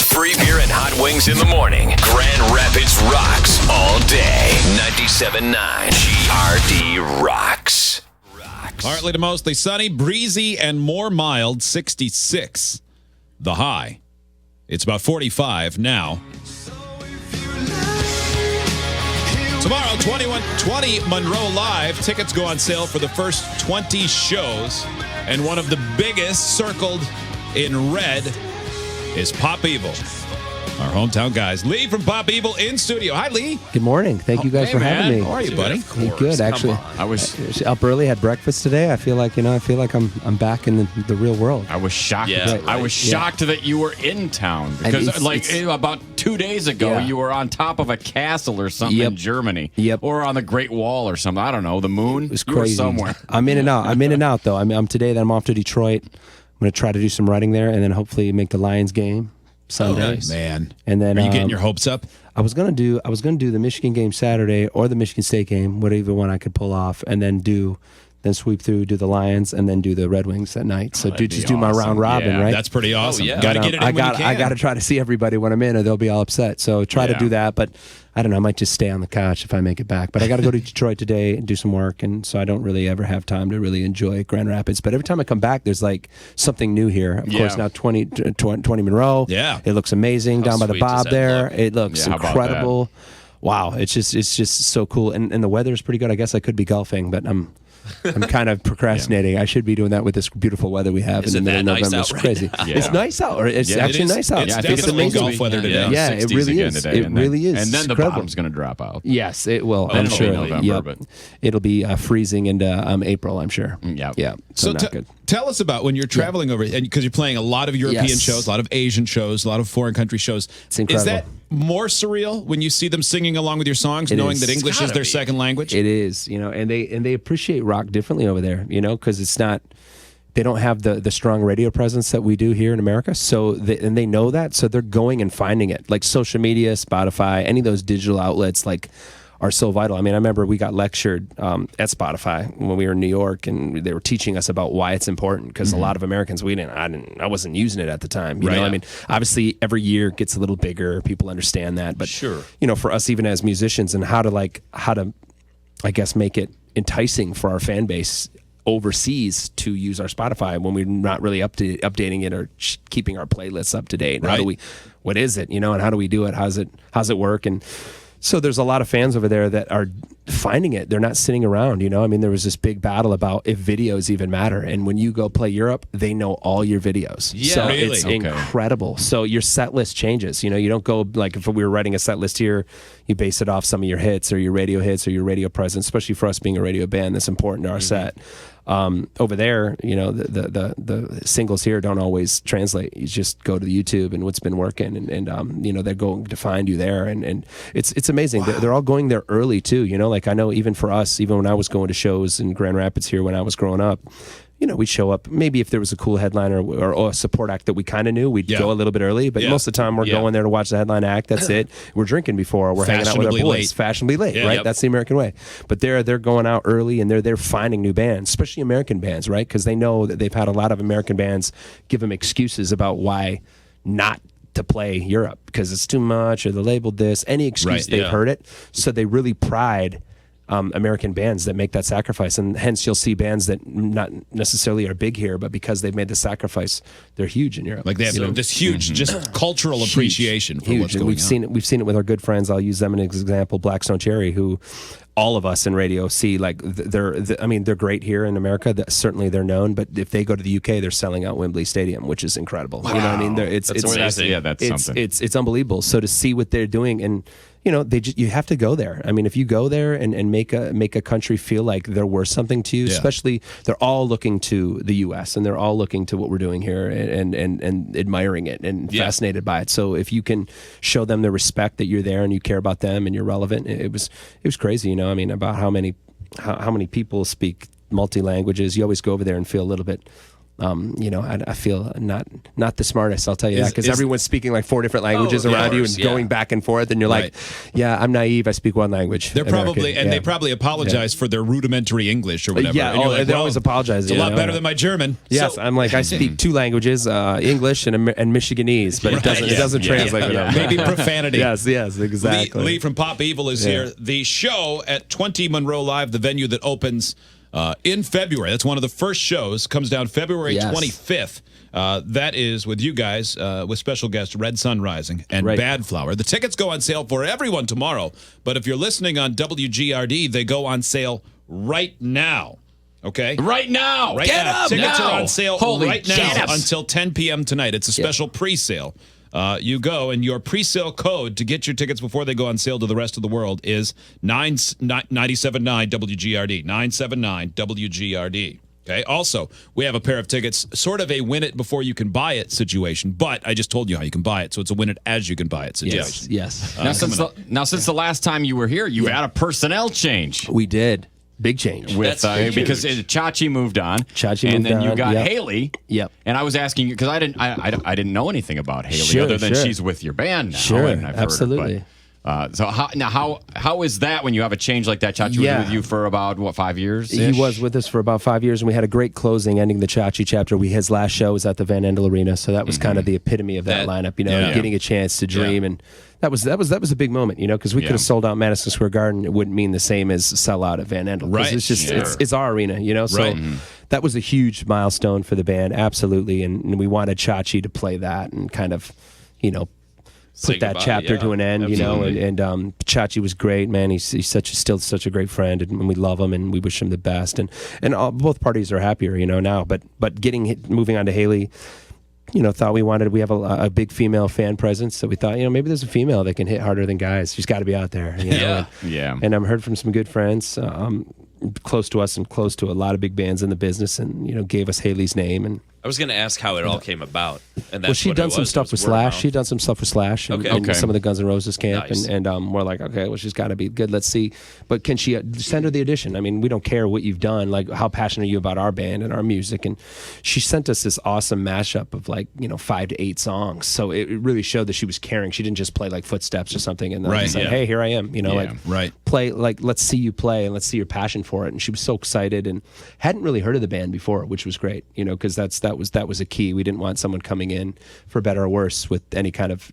Free beer and hot wings in the morning. Grand Rapids rocks all day. 97.9 GRD rocks. Partly to mostly sunny, breezy, and more mild, 66. The high. It's about 45 now. Tomorrow, 20 Monroe Live. Tickets go on sale for the first 20 shows. And one of the biggest, circled in red, is Pop Evil. Our hometown guys. Leigh from Pop Evil in studio. Hi, Leigh. Good morning. Thank you guys for having me. How are you, buddy? Good, actually. I was up early, had breakfast today. I feel like I'm back in the real world. I was shocked. Yeah, I was shocked that you were in town because about 2 days ago you were on top of a castle or something in Germany. Or on the Great Wall or something. I don't know. The moon. It was you crazy. Were somewhere. I'm in and out though. I'm today that I'm off to Detroit. I'm going to try to do some writing there and then hopefully make the Lions game Sunday. Oh, nice. Man. And then are you getting your hopes up? I was gonna do the Michigan game Saturday or the Michigan State game, whatever one I could pull off, and then sweep through, do the Lions, and then do the Red Wings at night. So do my round robin, right? That's pretty awesome. Oh, yeah. Got to get it in when you can. I got to try to see everybody when I'm in, or they'll be all upset. So try to do that, but I don't know. I might just stay on the couch if I make it back. But I got to go to Detroit today and do some work, and so I don't really ever have time to really enjoy Grand Rapids. But every time I come back, there's like something new here. Of course, now 20 Monroe. Yeah, it looks amazing down by the Bob there. Look? It looks incredible. Wow, it's just so cool, and the weather is pretty good. I guess I could be golfing, but I'm kind of procrastinating. I should be doing that with this beautiful weather we have in the middle of November. It's crazy. It's nice out. It's actually nice out. It's definitely golf weather today. Yeah, it really is. It really is. And then the bottom's going to drop out. Yes, it will. I'm sure. November, but it'll be freezing into April, I'm sure. Yeah. So not good. Tell us about when you're traveling over, and because you're playing a lot of European shows, a lot of Asian shows, a lot of foreign country shows. It's incredible. Is that more surreal when you see them singing along with your songs, knowing that English is their second language? It is, and they appreciate rock differently over there, because it's not. They don't have the strong radio presence that we do here in America, and they know that, so they're going and finding it, like social media, Spotify, any of those digital outlets, are so vital. I mean, I remember we got lectured at Spotify when we were in New York, and they were teaching us about why it's important, because a lot of Americans, I wasn't using it at the time. You know, I mean, obviously every year it gets a little bigger, people understand that, but for us, even as musicians, and how to, I guess, make it enticing for our fan base overseas to use our Spotify when we're not really updating it or keeping our playlists up to date. What is it, and how do we do it? How's it work? And so there's a lot of fans over there that are finding it. They're not sitting around, I mean, there was this big battle about if videos even matter. And when you go play Europe, they know all your videos. Yeah, so really? It's incredible. So your set list changes. You don't go, like if we were writing a set list here, you base it off some of your hits or your radio presence, especially for us being a radio band that's important to our set. Over there, the singles here don't always translate. You just go to the YouTube and what's been working, and they're going to find you there, and it's amazing. Wow. They're all going there early too. Like I know even for us, even when I was going to shows in Grand Rapids here when I was growing up, we'd show up. Maybe if there was a cool headliner or a support act that we kind of knew, we'd go a little bit early. But most of the time, we're going there to watch the headline act. That's it. We're drinking before. We're hanging out with our boys. Fashionably late, right? That's the American way. But they're going out early, and they're finding new bands, especially American bands, right? Because they know that they've had a lot of American bands give them excuses about why not to play Europe, because it's too much, or they labeled this. Any excuse, they've heard it. So they really pride American bands that make that sacrifice, and hence you'll see bands that not necessarily are big here, but because they've made the sacrifice, they're huge in Europe. Like they have this huge, just cultural appreciation for what's going on. We've seen it with our good friends. I'll use them as an example. Black Stone Cherry, who all of us in radio see, like they're great here in America. Certainly they're known, but if they go to the UK, they're selling out Wembley Stadium, which is incredible. Wow. You know what I mean? It's something. It's unbelievable. So to see what they're doing, and you have to go there. I mean, if you go there and make a country feel like they're worth something to you, especially they're all looking to the U.S. and they're all looking to what we're doing here and admiring it and fascinated by it. So if you can show them the respect that you're there and you care about them and you're relevant, it was crazy. I mean, about how many people speak multi languages. You always go over there and feel a little bit I feel not the smartest. I'll tell you that, because everyone's speaking like 4 different languages around you and going back and forth, and you're like, yeah, I'm naive. I speak one language. They're probably they probably apologize for their rudimentary English or whatever. Yeah, and they always apologize. It's a lot better than my German. Yes, I'm like, I speak 2 languages, English and Michiganese, but it doesn't translate. Maybe profanity. Yes, exactly. Lee from Pop Evil is here. The show at 20 Monroe Live, the venue that opens in February. That's one of the first shows. Comes down February 25th. That is with you guys, with special guest Red Sun Rising and Bad Flower. The tickets go on sale for everyone tomorrow, but if you're listening on WGRD, they go on sale right now. Okay? Right now. Get up Tickets now. are on sale right now until 10 p.m. tonight. It's a special pre-sale. You go, and your pre-sale code to get your tickets before they go on sale to the rest of the world is 979 WGRD. 979 WGRD. Okay. Also, we have a pair of tickets, sort of a win it before you can buy it situation, but I just told you how you can buy it, so it's a win it as you can buy it situation. Yes. Now, since the last time you were here, you had a personnel change. We did. Big change. Because Chachi moved on. And then you got Haley. Yep. And I was asking you, because I didn't know anything about Haley other than she's with your band now. Sure, and I've absolutely. Heard it, so how is that when you have a change like that? Chachi was with you for about 5 years? He was with us for about 5 years, and we had a great closing ending the Chachi chapter. His last show was at the Van Andel Arena, so that was kind of the epitome of that lineup, getting a chance to dream, and that was a big moment, because we could have sold out Madison Square Garden. It wouldn't mean the same as sell out at Van Andel. Right. It's just it's our arena, so that was a huge milestone for the band, absolutely, and we wanted Chachi to play that and kind of, put that chapter to an end, and Chachi was great, man. He's still such a great friend, and we love him, and we wish him the best, and both parties are happier, now. But moving on to Haley, thought we have a big female fan presence, so we thought, maybe there's a female that can hit harder than guys. She's got to be out there, And I've heard from some good friends close to us and close to a lot of big bands in the business, and gave us Haley's name. And I was going to ask how it all came about. And that's she'd done some stuff with Slash. She'd done some stuff with Slash and some of the Guns N' Roses camp. Nice. And we're like, okay, well, she's got to be good. Let's see. But can she send her the audition? I mean, we don't care what you've done. Like, how passionate are you about our band and our music? And she sent us this awesome mashup of 5 to 8 songs. So it really showed that she was caring. She didn't just play like Footsteps or something and then say, hey, here I am. Play, let's see you play and let's see your passion for it. And she was so excited and hadn't really heard of the band before, which was great, because that was a key. We didn't want someone coming in, for better or worse, with any kind of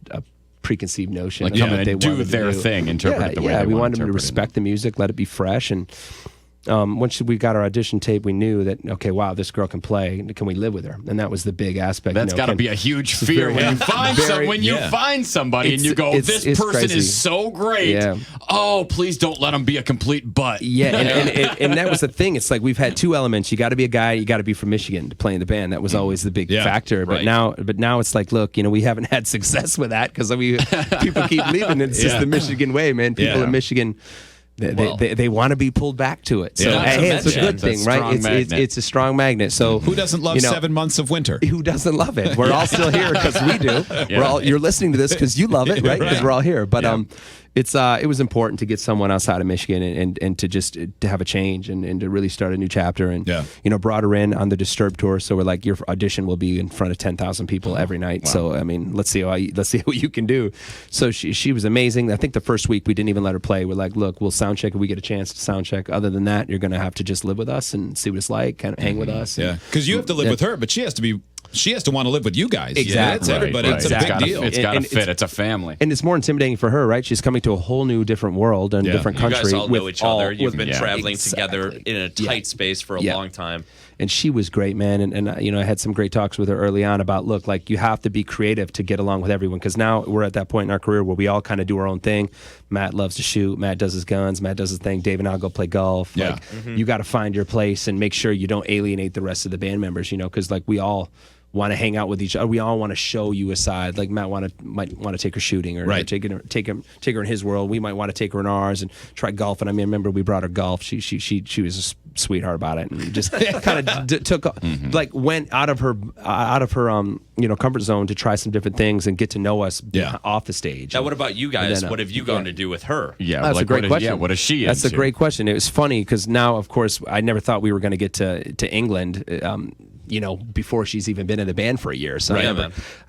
preconceived notion. Come in and do their thing, interpret it the way they want. We wanted them to respect the music, let it be fresh, and once we got our audition tape, we knew that, okay, wow, this girl can play. Can we live with her? And that was the big aspect. That's got to be a huge fear when you find somebody and you go, this person crazy. Is so great. Yeah. Oh, please don't let them be a complete butt. Yeah, and that was the thing. It's like we've had 2 elements. You got to be a guy. You got to be from Michigan to play in the band. That was always the big factor. But now it's like, look, we haven't had success with that because people keep leaving. It's just the Michigan way, man. People in Michigan. They want to be pulled back to it. So hey, it's a good thing, right? It's a strong magnet. So who doesn't love 7 months of winter? Who doesn't love it? We're all still here because we do. You're listening to this because you love it, right? Because we're all here. But it was important to get someone outside of Michigan and to have a change and to really start a new chapter and brought her in on the Disturbed tour. So we're like, your audition will be in front of 10,000 people every night. Wow. So I mean, let's see what you can do. So she was amazing. I think the first week we didn't even let her play. We're like, look, we'll sound check if we get a chance to sound check. Other than that, you're going to have to just live with us and see what it's like, kind of hang with us. Yeah, because you have to live with her, but she has to want to live with you guys. Exactly. Yeah, it's everybody. Right. It's a big deal. It's got to fit. It's a family. And it's more intimidating for her, right? She's coming to a whole new different world and different country. You guys all know each other. You've been traveling together in a tight space for a long time. And she was great, man. And I had some great talks with her early on about, look, like you have to be creative to get along with everyone. Because now we're at that point in our career where we all kind of do our own thing. Matt loves to shoot. Matt does his guns. Matt does his thing. Dave and I'll go play golf. Yeah. Like, you got to find your place and make sure you don't alienate the rest of the band members, because like we all want to hang out with each other. We all want to show you a side. Like Matt might want to take her shooting or take her in his world. We might want to take her in ours and try golfing. I mean, I remember we brought her golf. She was a sweetheart about it and just kind of took like went out of her comfort zone to try some different things and get to know us off the stage. Now, what about you guys? What have you gone to do with her? Yeah, that's a great question. Yeah, what is she? That's a great question. It was funny because now, of course, I never thought we were going to get to England. before she's even been in the band for a year. So Right.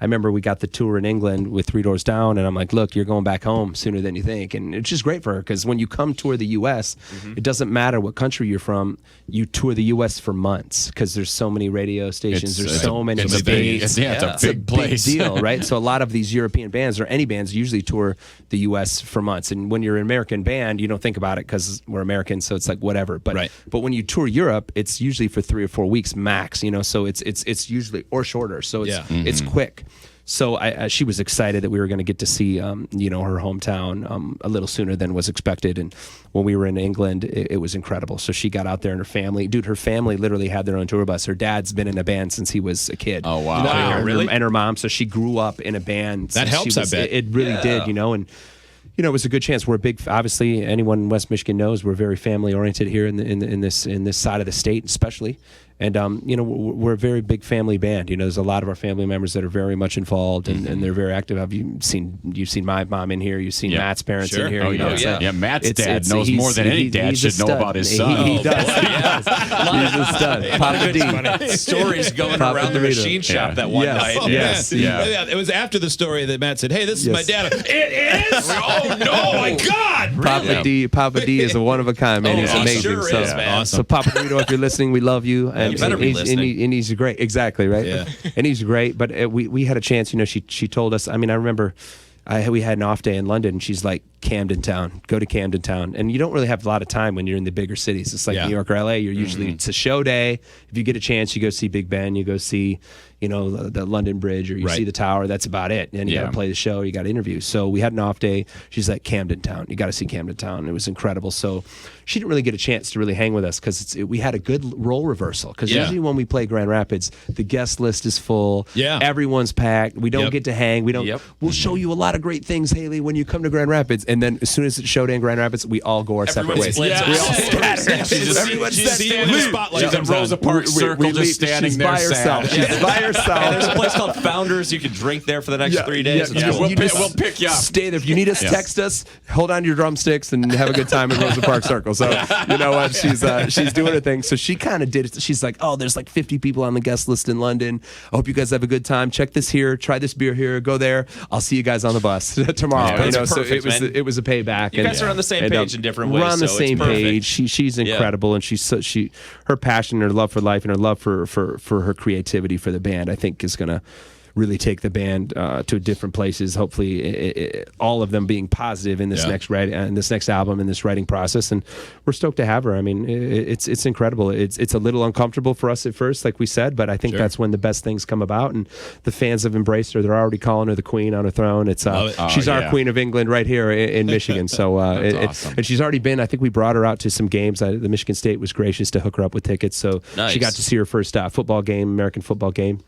I remember we got the tour in England with Three Doors Down, and I'm like, look, you're going back home sooner than you think. And it's just great for her because when you come tour the U.S., it doesn't matter what country you're from. You tour the U.S. for months because there's so many radio stations. There's so many states. It's a big place. Big deal, right? So a lot of these European bands or any bands usually tour the U.S. for months. And when you're an American band, you don't think about it because we're American, so it's like whatever. But when you tour Europe, it's usually for 3 or 4 weeks max. So it's usually or shorter. So it's quick. So she was excited that we were going to get to see, her hometown a little sooner than was expected. And when we were in England, it was incredible. So she got out there and her family. Dude, her family literally had their own tour bus. Her dad's been in a band since he was a kid. Oh, wow. Really? And her mom. So she grew up in a band. That helps, I bet. It really did, And it was a good chance. We're big. Obviously, anyone in West Michigan knows we're very family oriented here in this side of the state, especially. And we're a very big family band. There's a lot of our family members that are very much involved and they're very active. You've seen my mom in here. You've seen Matt's parents in here. Matt's dad knows more than any dad should know about his son. He does. He's a stud. Papa D. Stories going around the machine shop that one night. Yes. Yeah. It was after the story that Matt said, "Hey, this is my dad." It is. Oh no, my God! Papa D is a one of a kind, man. He's amazing. Sure is, man. So Papa Dorito, if you're listening, we love you. You better be listening. And he's great. Exactly, right? Yeah. And he's great. But we had a chance, she told us, I remember we had an off day in London, and she's like, Camden Town, go to Camden Town. And you don't really have a lot of time when you're in the bigger cities. It's like New York or LA. You're usually, it's a show day. If you get a chance, you go see Big Ben, you go see, the London Bridge, or you see the Tower. That's about it. And you got to play the show, you got to interview. So we had an off day. She's like, Camden Town. You got to see Camden Town. It was incredible. So she didn't really get a chance to really hang with us because we had a good role reversal. Because usually when we play Grand Rapids, the guest list is full. Yeah. Everyone's packed. We don't get to hang. We don't. We'll show you a lot of great things, Haley, when you come to Grand Rapids. And then as soon as it's showday in Grand Rapids, we all go our separate ways. We all scatter. Everyone's in the spotlight. She's in Rosa Parks Circle, just standing there by herself. She's by herself. There's a place called Founders. You can drink there for the next 3 days. We'll pick you up. Stay there. If you need us, text us. Hold on to your drumsticks and have a good time at Rosa Parks Circle. So you know what? She's doing her thing. So she kind of did it. She's like, oh, there's like 50 people on the guest list in London. I hope you guys have a good time. Check this here. Try this beer here. Go there. I'll see you guys on the bus tomorrow. Yeah, so perfect, it was a payback. You guys are on the same page in different ways. We're on the same it's page. She's incredible, and her passion, her love for life, and her love for her creativity for the band, I think, is gonna really take the band to different places. Hopefully, all of them being positive in this next album, in this writing process, and we're stoked to have her. I mean, it's incredible. It's a little uncomfortable for us at first, like we said, but I think that's when the best things come about, and the fans have embraced her. They're already calling her the queen on her throne. It's she's our queen of England right here in Michigan. So awesome. and she's already been. I think we brought her out to some games. The Michigan State was gracious to hook her up with tickets, so she got to see her first football game, American football game.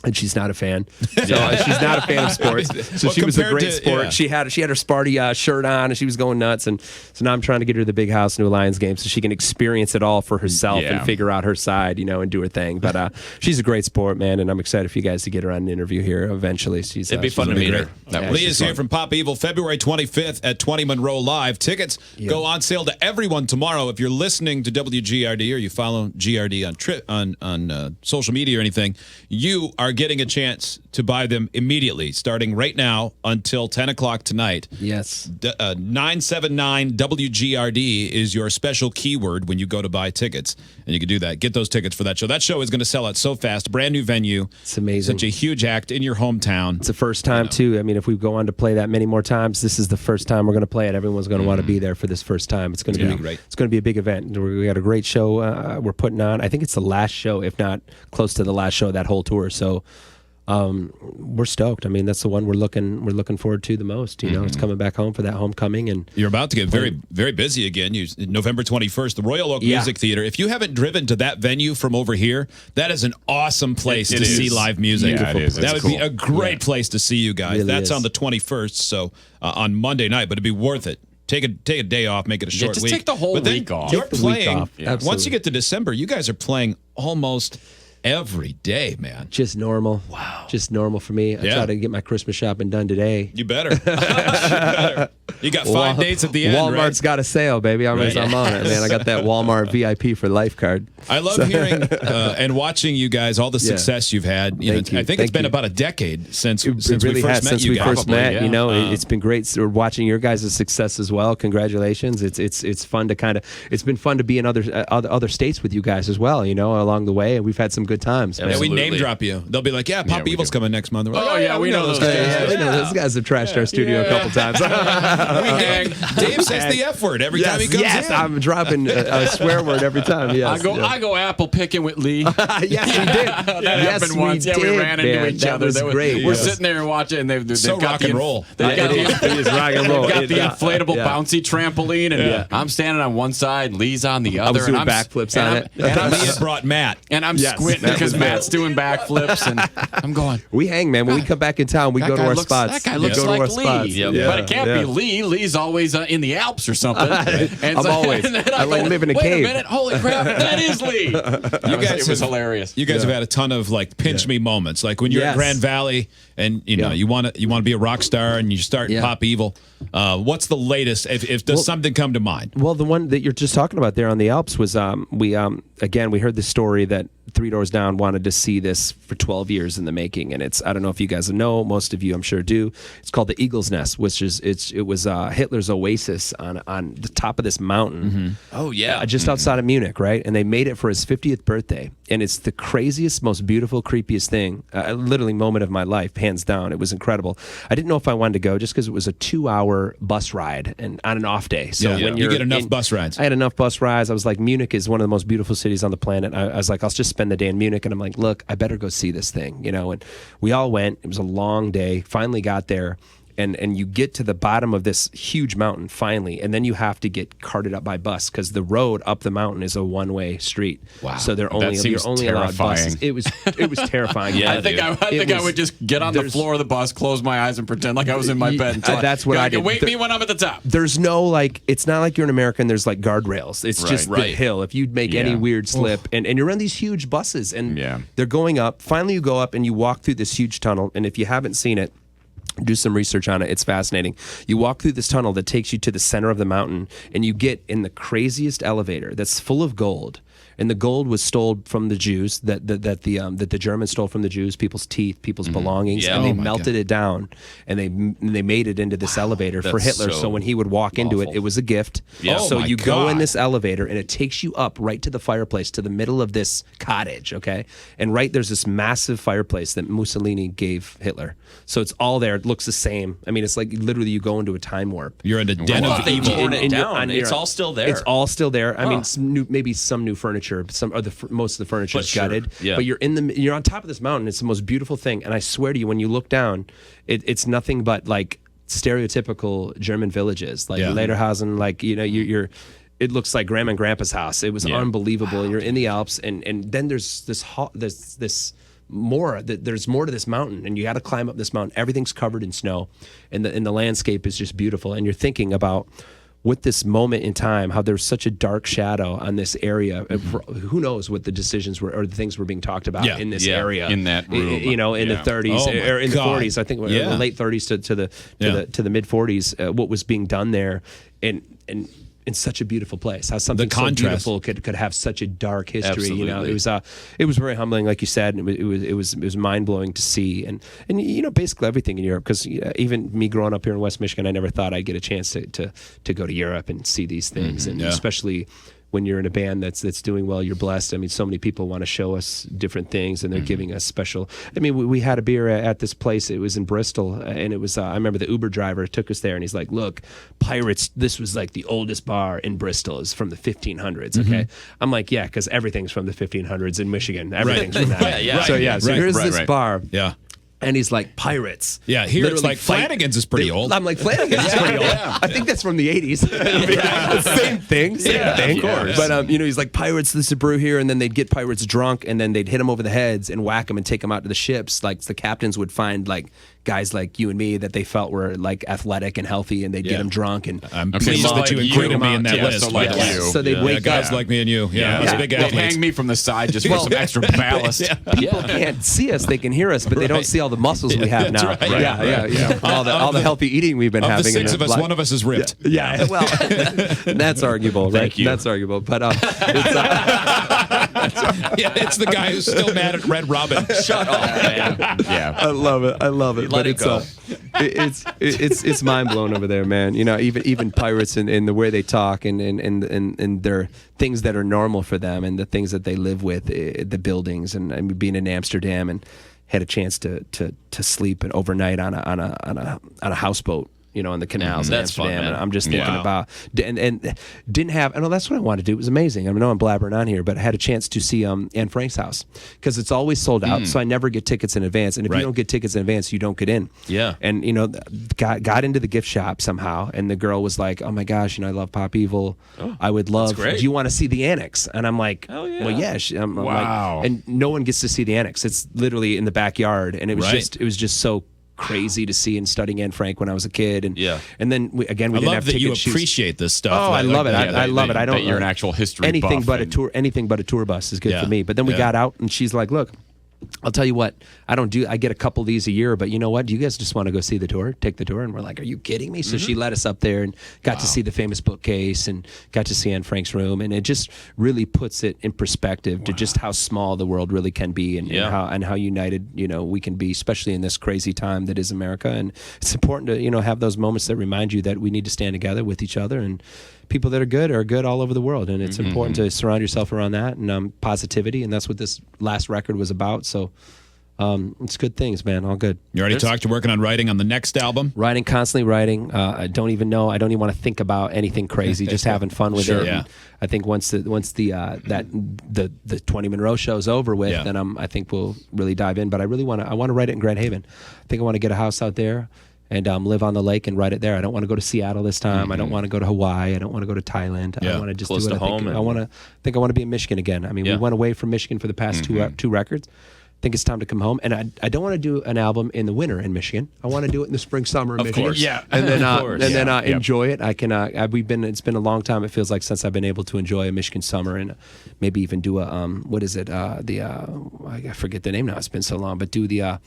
And she's not a fan. So she's not a fan of sports. So she was a great sport. Yeah. She had her Sparty shirt on, and she was going nuts. And so now I'm trying to get her to the big house into a Lions game so she can experience it all for herself and figure out her side, and do her thing. But she's a great sport, man, and I'm excited for you guys to get her on an interview here eventually. It'd be fun to meet her. Leigh is here from Pop Evil, February 25th at 20 Monroe Live. Tickets go on sale to everyone tomorrow. If you're listening to WGRD or you follow GRD on social media or anything, you are getting a chance to buy them immediately, starting right now until 10 o'clock tonight. Yes. 979 WGRD is your special keyword when you go to buy tickets, and you can do that. Get those tickets for that show. That show is going to sell out so fast. Brand new venue. It's amazing. Such a huge act in your hometown. It's the first time, too. I mean, if we go on to play that many more times, this is the first time we're going to play it. Everyone's going to want to be there for this first time. It's going to be great. It's going to be a big event. We got a great show we're putting on. I think it's the last show, if not close to the last show of that whole tour. So we're stoked. I mean, that's the one we're looking forward to the most. It's coming back home for that homecoming, and you're about to get very, very busy again. November 21st, the Royal Oak Music Theater. If you haven't driven to that venue from over here, that is an awesome place to see live music. Yeah, it is. That would be a great place to see you guys. Really that's on the 21st, so on Monday night, but it'd be worth it. Take a day off, make it a short just week. take the whole week off. You're playing. Once you get to December, you guys are playing almost every day, man. Just normal. Wow. Just normal for me. I try to get my Christmas shopping done today. You better. You got 5 dates at the end, Walmart's got a sale, baby. I'm on it, man. I got that Walmart VIP for life card. I love hearing and watching you guys, all the success you've had. Thank you. I think it's been about a decade since we really first met you guys. You know, it's been great watching your guys' success as well. Congratulations. It's fun to it's been fun to be in other states with you guys as well, you know, along the way. And we've had some good times. Yeah, we name drop you. They'll be like, Pop Evil's coming next month. Like, we know those guys. We know those guys have trashed our studio a couple times. Dave says the F word every time he comes in. Yes, I'm dropping a swear word every time. Yes. I go apple picking with Leigh. Yes, we did. That happened once. We ran into each other. That was great. We're sitting there and watching, and they've so got rock and roll. It is rock and roll. They've got the inflatable bouncy trampoline, and I'm standing on one side, Lee's on the other. I was doing backflips on it. And Leah brought Matt. And I'm squinting because Matt's doing backflips, and I'm going. We hang, man. When we come back in town, we go to our spots. That guy looks like Leigh. But it can't be Leigh. Lee's always in the Alps or something. I'm always. I live in a cave. Wait a minute. Holy crap. That is Leigh. It was hilarious. You guys have had a ton of pinch me moments. Like when you're at Grand Valley and you want to be a rock star and you start Pop Evil. What's the latest? If does something come to mind? Well, the one that you're just talking about there on the Alps was we heard the story that Three Doors Down wanted to see this for 12 years in the making, and I don't know if you guys know, most of you I'm sure do. It's called the Eagle's Nest, which is it was Hitler's oasis on the top of this mountain. Mm-hmm. Oh yeah, just outside of Munich, right? And they made it for his 50th birthday, and it's the craziest, most beautiful, creepiest thing, literally moment of my life, hands down. It was incredible. I didn't know if I wanted to go just because it was a 2-hour bus ride and on an off day. So when you get enough bus rides. I had enough bus rides. I was like, Munich is one of the most beautiful cities on the planet. I was like, I'll just spend the day in Munich, and I'm like, look, I better go see this thing, and we all went. It was a long day. Finally got there, and you get to the bottom of this huge mountain finally, and then you have to get carted up by bus because the road up the mountain is a one-way street. Wow, so you're only allowed buses. It was terrifying. I think I would just get on the floor of the bus, close my eyes, and pretend like I was in my bed. That's what I did. Wake me when I'm at the top. There's no it's not like you're in America and there's guardrails. It's just the hill. If you make any weird slip, and you're on these huge buses, and they're going up. Finally, you go up and you walk through this huge tunnel. And if you haven't seen it, do some research on it. It's fascinating. You walk through this tunnel that takes you to the center of the mountain, and you get in the craziest elevator that's full of gold. And the gold was stolen from the Jews, that the Germans stole from the Jews, people's teeth, people's belongings, and they melted it down, and they made it into this elevator for Hitler. So when he would walk into it, it was a gift. Yeah. So you go in this elevator, and it takes you up right to the fireplace, to the middle of this cottage, okay? And there's this massive fireplace that Mussolini gave Hitler. So it's all there. It looks the same. I mean, it's like literally you go into a time warp. You're in a den of They evil. torn it down. It's all still there. It's all still there. I mean, maybe some new furniture. Most of the furniture is gutted. Yeah. But you're on top of this mountain. It's the most beautiful thing. And I swear to you, when you look down, it's nothing but stereotypical German villages, Lederhausen. You're. It looks like Grandma and Grandpa's house. It was unbelievable. Wow. And you're in the Alps, and then there's there's more to this mountain, and you got to climb up this mountain. Everything's covered in snow, and the landscape is just beautiful. And you're thinking about, with this moment in time, how there's such a dark shadow on this area. Who knows what the decisions were or the things were being talked about in this area, in that room, in the 30s or in the 40s. I think the late 30s to the mid 40s. What was being done there, and in such a beautiful place, how something so beautiful could have such a dark history. Absolutely. It was very humbling, like you said, and it was mind blowing to see, and basically everything in Europe. Because even me growing up here in West Michigan, I never thought I'd get a chance to go to Europe and see these things, and especially when you're in a band that's doing well, you're blessed. I mean, so many people want to show us different things, and they're giving us special. I mean, we had a beer at this place. It was in Bristol, and it was. I remember the Uber driver took us there, and he's like, "Look, Pirates. This was the oldest bar in Bristol. Is from the 1500s." Okay, I'm like, "Yeah, because everything's from the 1500s in Michigan. Everything's from that." Yeah. So here's this bar. Yeah. And he's like, pirates. Yeah, here it's like Flanagan's is pretty old. I'm like, Flanagan's is pretty old. I think that's from the 80s. Same thing. Of course. But, he's like, pirates, this is brew here. And then they'd get pirates drunk, and then they'd hit them over the heads and whack them and take them out to the ships. Like, the captains would find, like, guys like you and me that they felt were, like, athletic and healthy, and they'd get them drunk. And I'm pleased that you included me in that list. So they'd wake guys up. like me and you. Yeah, big athletes. Hang me from the side just for some extra ballast. People can't see us; they can hear us, but they don't see all the muscles we have now. Right. Yeah. All the healthy eating we've been having. Of the six of us, one of us is ripped. Yeah. Well, that's arguable, right? Thank you. That's arguable, but it's the guy who's still mad at Red Robin. Shut up, man. Yeah. I love it. Let it go. It's mind blown over there, man. Even pirates and the way they talk and their things that are normal for them and the things that they live with, the buildings and being in Amsterdam and had a chance to sleep and overnight on a houseboat. In the canals in That's Amsterdam. fun, man. And I'm just thinking about and didn't have. I know that's what I wanted to do. It was amazing. I know I'm blabbering on here, but I had a chance to see Anne Frank's house because it's always sold out. So I never get tickets in advance. And if you don't get tickets in advance, you don't get in. Yeah. And got into the gift shop somehow, and the girl was like, "Oh my gosh, I love Pop Evil. I would love. Do you want to see the annex?" And I'm like, "Oh yeah, well, yeah." I'm Wow. like, and no one gets to see the annex. It's literally in the backyard, and it was just so crazy to see and studying Anne Frank when I was a kid, and then we didn't have tickets. I love that you appreciate this stuff. Oh, I love it. I love it. I don't. You're an actual history anything buff but a tour. Anything but a tour bus is good for me. But then we got out, and she's like, "Look, I'll tell you what. I get a couple of these a year, but you know what? Do you guys just want to go see the tour? Take the tour?" And we're like, "Are you kidding me?" So she led us up there and got to see the famous bookcase and got to see Anne Frank's room, and it just really puts it in perspective to just how small the world really can be, and how united we can be, especially in this crazy time that is America. And it's important to have those moments that remind you that we need to stand together with each other, and people that are good all over the world, and it's important to surround yourself around that and positivity, and that's what this last record was about. So it's good things, man. All good. You already talked. You're working on writing on the next album. Constantly writing. I don't even know. I don't even want to think about anything crazy. Just having fun with it. Yeah. I think once the 20 Monroe show's over with, then I think we'll really dive in. But I really want to write it in Grand Haven. I think I want to get a house out there and live on the lake and write it there. I don't want to go to Seattle this time. I don't want to go to Hawaii. I don't want to go to Thailand. I want to just close do it. to home. I want to be in Michigan again. I mean, we went away from Michigan for the past two records. I think it's time to come home, and I don't want to do an album in the winter in Michigan. I want to do it in the spring, summer in Michigan. Course. Yeah. And then enjoy it. I can. It's been a long time. It feels like since I've been able to enjoy a Michigan summer, and maybe even do a I forget the name now. It's been so long, but do the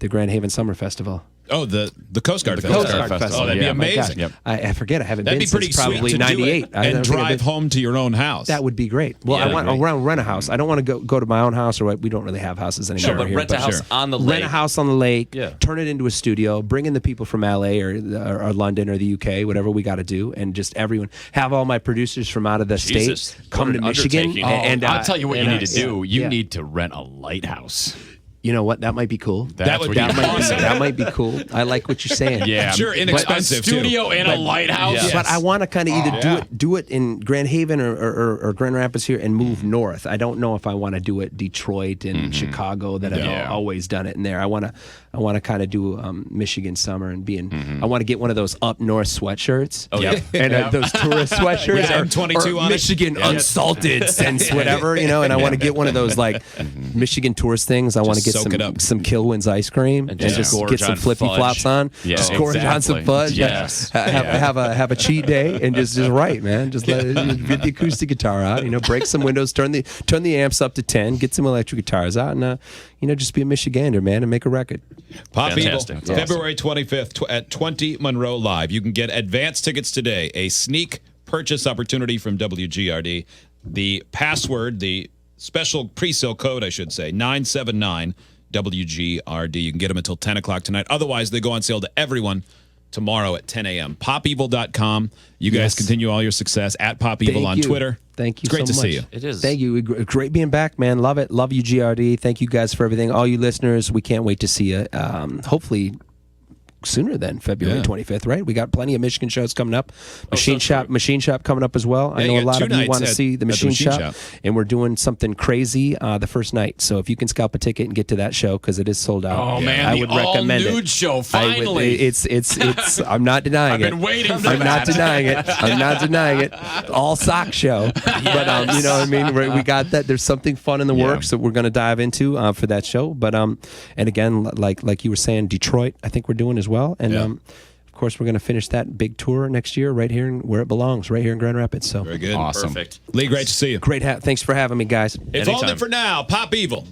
Grand Haven Summer Festival. Oh, the Coast Guard Festival. Oh, that'd be amazing. Yep. I forget. I haven't That'd been be pretty since probably sweet to '98. and drive home to your own house. That would be great. Well, I want to rent a house. I don't want to go to my own house, or we don't really have houses anymore. But here, rent a house on the lake. Rent a house on the lake. Yeah. Turn it into a studio. Bring in the people from LA or London or the UK, whatever we got to do, and just everyone have all my producers from out of the state come to Michigan. And I'll tell you what you need to do. You need to rent a lighthouse. You know what? That might be cool. That might be cool. I like what you're saying. Yeah, sure, inexpensive too. A studio and a lighthouse. Yes. But I want to kind of either do it in Grand Haven or Grand Rapids here and move north. I don't know if I want to do it Detroit and Chicago that I've always done it in there. I want to kind of do Michigan summer and be in. I want to get one of those up north sweatshirts. Oh yeah, and those tourist sweatshirts. M22 on Michigan unsalted since whatever And I want to get one of those like Michigan tourist things. I want to get some Kilwin's ice cream and just get some flippy flops on. Yeah, just gorge on some fudge. Yes. Have a cheat day and just write, man. Just get the acoustic guitar out. Break some windows, turn the amps up to 10, get some electric guitars out, and just be a Michigander, man, and make a record. Pop Evil, February 25th at 20 Monroe Live. You can get advance tickets today. A sneak purchase opportunity from WGRD. The password, the special pre-sale code, I should say, 979 WGRD. You can get them until 10 o'clock tonight. Otherwise, they go on sale to everyone tomorrow at 10 a.m. PopEvil.com. You guys continue all your success at Pop Evil on Twitter. Thank you it's great so to much. see you. It is. Thank you. Great being back, man. Love it. Love you, GRD. Thank you guys for everything. All you listeners, we can't wait to see you. Hopefully sooner than February 25th, right? We got plenty of Michigan shows coming up. Machine Shop coming up as well. I know a lot of you want to see the Machine Shop, and we're doing something crazy the first night. So if you can scalp a ticket and get to that show, because it is sold out. Oh man, I would recommend it. Nude show finally. It's. I'm not denying it. I've been waiting for I'm not denying it. I'm not denying it. All sock show. But you know what I mean. We got that. There's something fun in the works that we're going to dive into for that show. But and again, like you were saying, Detroit, I think we're doing as well. And of course, we're going to finish that big tour next year right here where it belongs, right here in Grand Rapids. So very good, awesome. Perfect. Leigh, great to see you. Great. Thanks for having me, guys. If only for now. Pop Evil,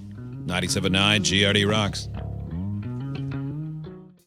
97.9 GRD Rocks.